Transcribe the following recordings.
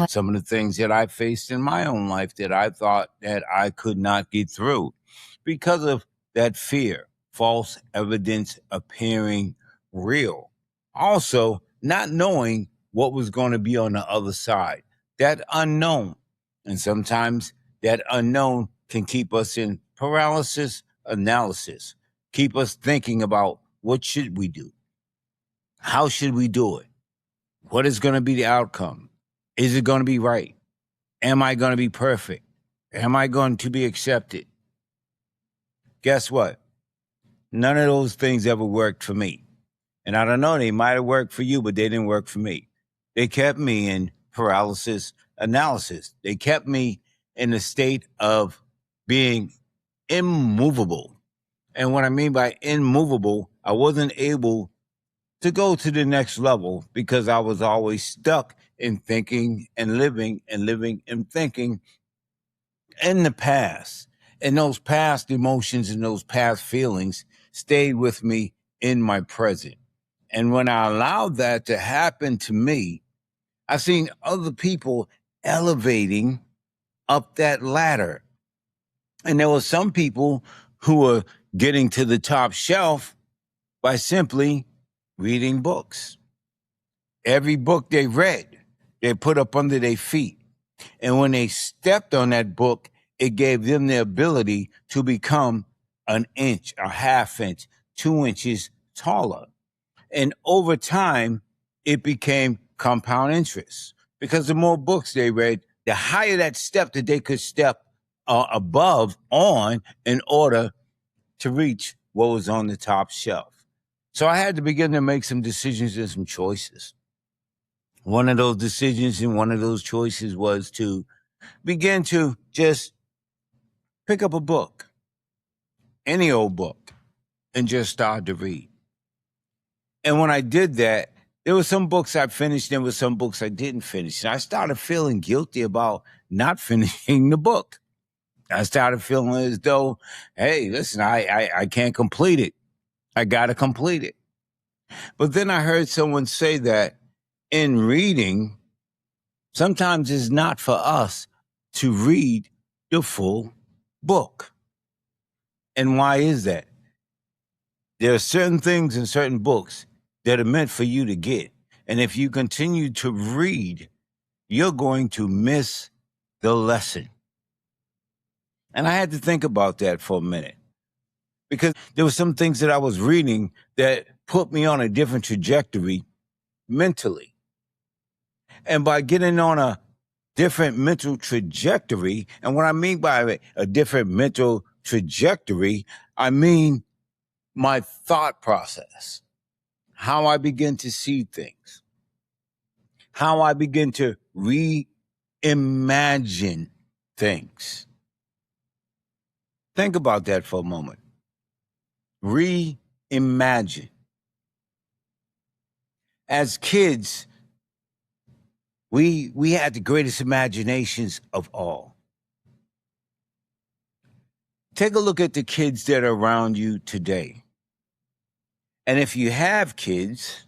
some of the things that I faced in my own life that I thought that I could not get through because of that fear, false evidence appearing real. Also, not knowing what was going to be on the other side, that unknown. And sometimes that unknown can keep us in paralysis analysis, keep us thinking about what should we do? How should we do it? What is going to be the outcome? Is it going to be right? Am I going to be perfect? Am I going to be accepted? Guess what? None of those things ever worked for me. And I don't know, they might have worked for you, but they didn't work for me. They kept me in paralysis analysis. They kept me in a state of being immovable. And what I mean by immovable, I wasn't able to go to the next level because I was always stuck in thinking and living and thinking in the past. And those past emotions and those past feelings stayed with me in my present. And when I allowed that to happen to me, I seen other people elevating up that ladder. And there were some people who were getting to the top shelf by simply reading books. Every book they read, they put up under their feet. And when they stepped on that book, it gave them the ability to become an inch, a half inch, 2 inches taller. And over time, it became compound interest because the more books they read, the higher that step that they could step above on in order to reach what was on the top shelf. So I had to begin to make some decisions and some choices. One of those decisions and one of those choices was to begin to just pick up a book, any old book, and just start to read. And when I did that, there were some books I finished, there were some books I didn't finish. And I started feeling guilty about not finishing the book. I started feeling as though, hey, listen, I can't complete it. I got to complete it. But then I heard someone say that in reading, sometimes it's not for us to read the full book. And why is that? There are certain things in certain books that are meant for you to get. And if you continue to read, you're going to miss the lesson. And I had to think about that for a minute because there were some things that I was reading that put me on a different trajectory mentally. And by getting on a different mental trajectory, and what I mean by a different mental trajectory, I mean my thought process, how I begin to see things, how I begin to reimagine things. Think about that for a moment. Reimagine. As kids, we had the greatest imaginations of all. Take a look at the kids that are around you today. And if you have kids,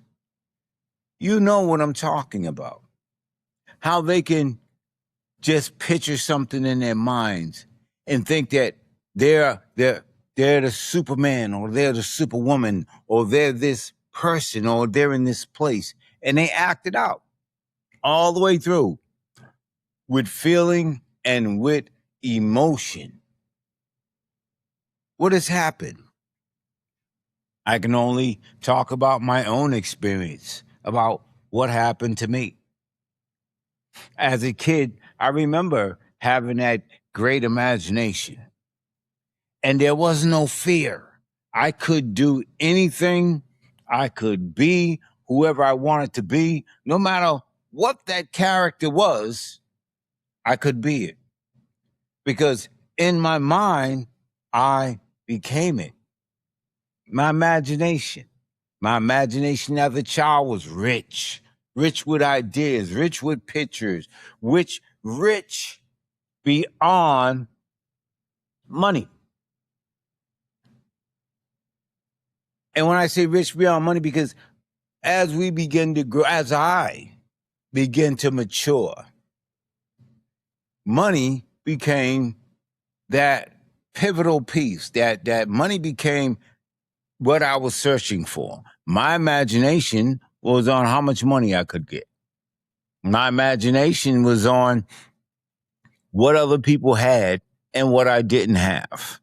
you know what I'm talking about. How they can just picture something in their minds and think that they're the Superman or they're the Superwoman or they're this person or they're in this place. And they act it out all the way through with feeling and with emotion. What has happened? I can only talk about my own experience, about what happened to me. As a kid, I remember having that great imagination. And there was no fear. I could do anything. I could be whoever I wanted to be. No matter what that character was, I could be it. Because in my mind, I became it. My imagination as a child was rich with ideas, rich with pictures, rich beyond money. And when I say rich beyond money, because as we begin to grow, as I begin to mature, money became that pivotal piece, that money became what I was searching for. My imagination was on how much money I could get. My imagination was on what other people had and what I didn't have.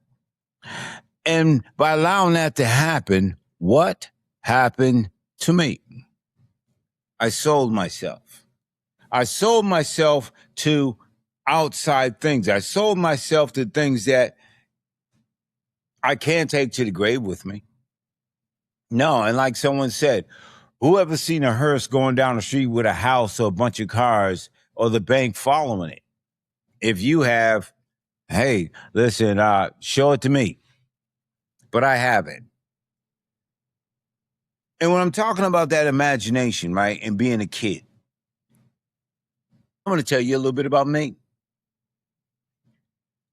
And by allowing that to happen, what happened to me? I sold myself. I sold myself to outside things. I sold myself to things that I can't take to the grave with me. No, and like someone said, whoever seen a hearse going down the street with a house or a bunch of cars or the bank following it? If you have, hey, listen, show it to me. But I haven't. And when I'm talking about that imagination, right, and being a kid, I'm going to tell you a little bit about me.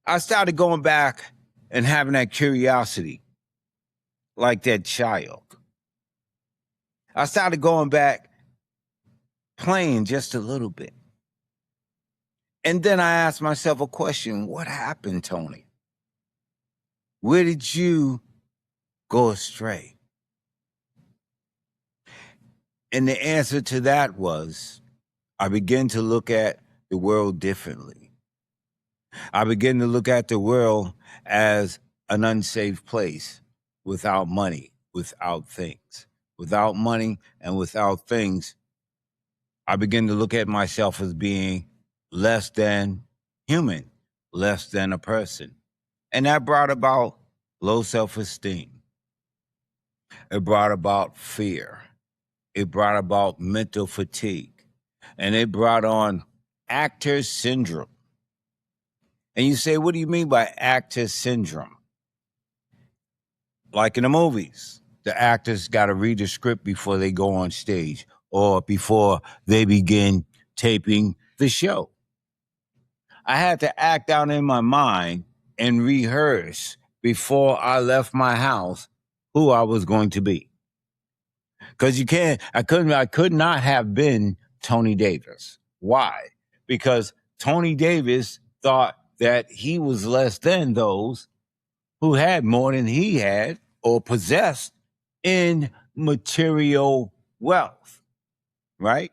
I started going back and having that curiosity like that child. I started going back playing just a little bit. And then I asked myself a question. What happened, Tony? Where did you go astray? And the answer to that was, I began to look at the world differently. I began to look at the world as an unsafe place without money, without things. Without money and without things, I began to look at myself as being less than human, less than a person. And that brought about low self-esteem. It brought about fear. It brought about mental fatigue. And it brought on actor syndrome. And you say, what do you mean by actor syndrome? Like in the movies, the actors got to read the script before they go on stage or before they begin taping the show. I had to act out in my mind and rehearse before I left my house who I was going to be. Because I could not have been Tony Davis. Why? Because Tony Davis thought that he was less than those who had more than he had or possessed in material wealth, right?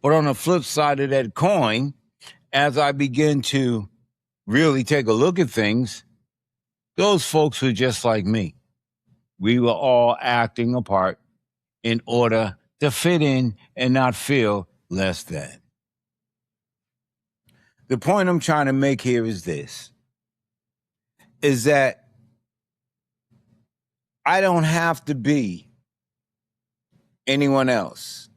But on the flip side of that coin, as I begin to really take a look at things, those folks were just like me. We were all acting a part in order to fit in and not feel less than. The point I'm trying to make here is this, is that I don't have to be anyone else.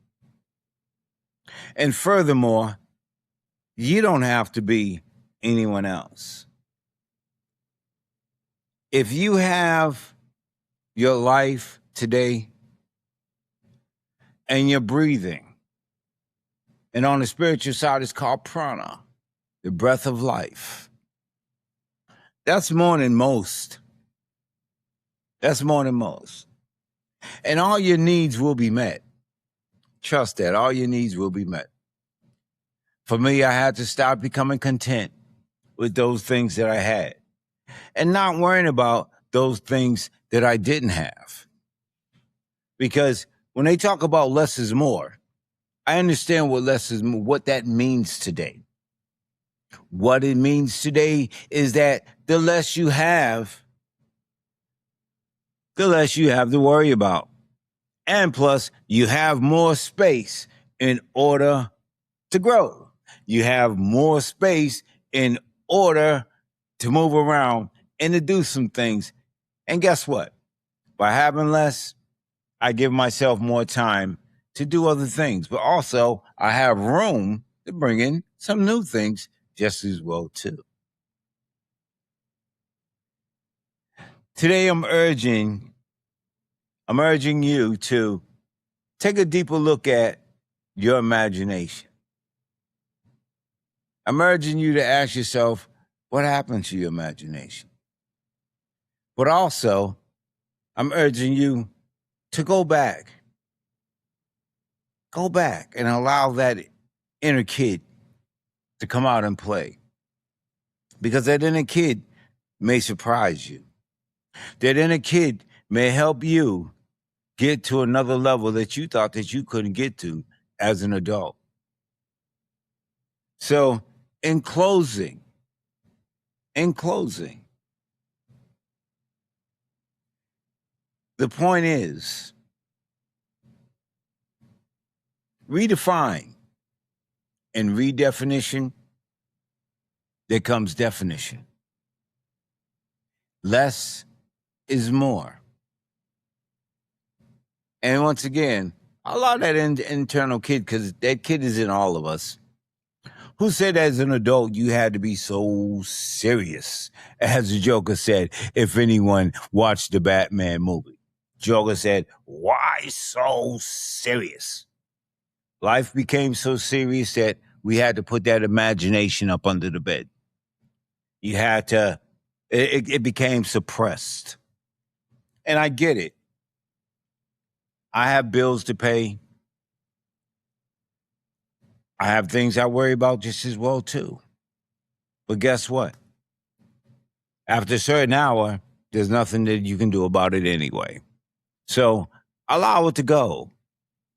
And furthermore, you don't have to be anyone else. If you have your life today and you're breathing, and on the spiritual side, it's called prana, the breath of life. That's more than most. That's more than most. And all your needs will be met. Trust that. All your needs will be met. For me, I had to stop becoming content with those things that I had and not worrying about those things that I didn't have. Because when they talk about less is more, I understand what less is more, what that means today. What it means today is that the less you have, the less you have to worry about. And plus, you have more space in order to grow. You have more space in order to move around and to do some things. And guess what? By having less, I give myself more time to do other things. But also, I have room to bring in some new things just as well, too. Today, I'm urging you to take a deeper look at your imagination. I'm urging you to ask yourself, what happened to your imagination? But also, I'm urging you to go back and allow that inner kid to come out and play. Because that inner kid may surprise you. That inner kid may help you get to another level that you thought that you couldn't get to as an adult. So, in closing, the point is, redefine and redefinition, there comes definition. Less is more. And once again, allow that internal kid, because that kid is in all of us. Who said as an adult you had to be so serious? As the Joker said, if anyone watched the Batman movie. Joker said, why so serious? Life became so serious that we had to put that imagination up under the bed. You had to, it became suppressed. And I get it. I have bills to pay. I have things I worry about just as well, too. But guess what? After a certain hour, there's nothing that you can do about it anyway. So allow it to go.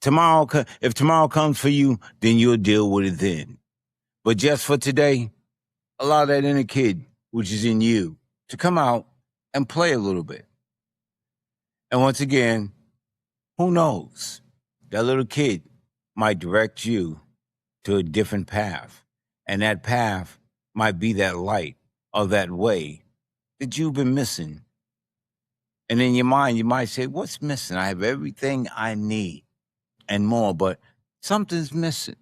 Tomorrow, if tomorrow comes for you, then you'll deal with it then. But just for today, allow that inner kid, which is in you, to come out and play a little bit. And once again, who knows? That little kid might direct you to a different path. And that path might be that light or that way that you've been missing. And in your mind, you might say, what's missing? I have everything I need and more, but something's missing.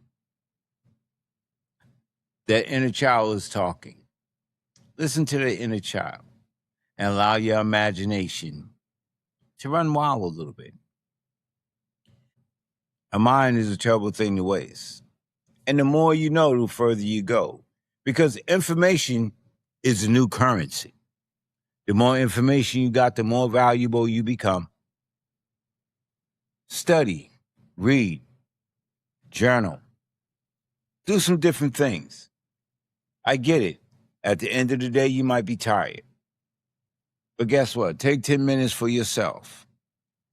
That inner child is talking. Listen to the inner child and allow your imagination to run wild a little bit. A mind is a terrible thing to waste. And the more you know, the further you go. Because information is the new currency. The more information you got, the more valuable you become. Study, read, journal, do some different things. I get it. At the end of the day, you might be tired. But guess what? Take 10 minutes for yourself.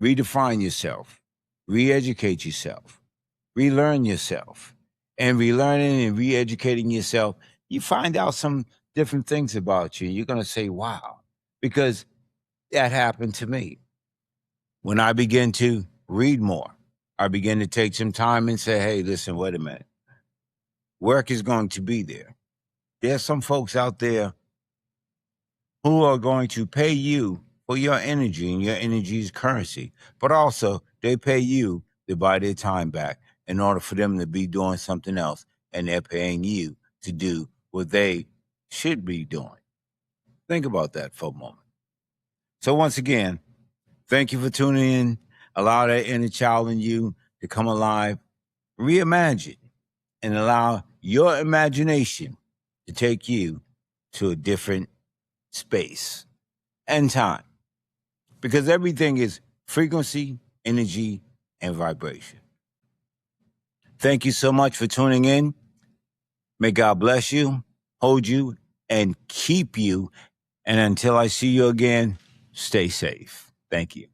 Redefine yourself. Re-educate yourself. Relearn yourself. And relearning and re-educating yourself, you find out some different things about you. You're going to say, wow, because that happened to me. When I begin to read more, I begin to take some time and say, hey, listen, wait a minute. Work is going to be there. There's some folks out there who are going to pay you for your energy, and your energy is currency. But also, they pay you to buy their time back in order for them to be doing something else, and they're paying you to do what they should be doing. Think about that for a moment. So once again, thank you for tuning in. Allow that inner child in you to come alive. Reimagine and allow your imagination to take you to a different space and time. Because everything is frequency, energy, and vibration. Thank you so much for tuning in. May God bless you, hold you, and keep you. And until I see you again, stay safe. Thank you.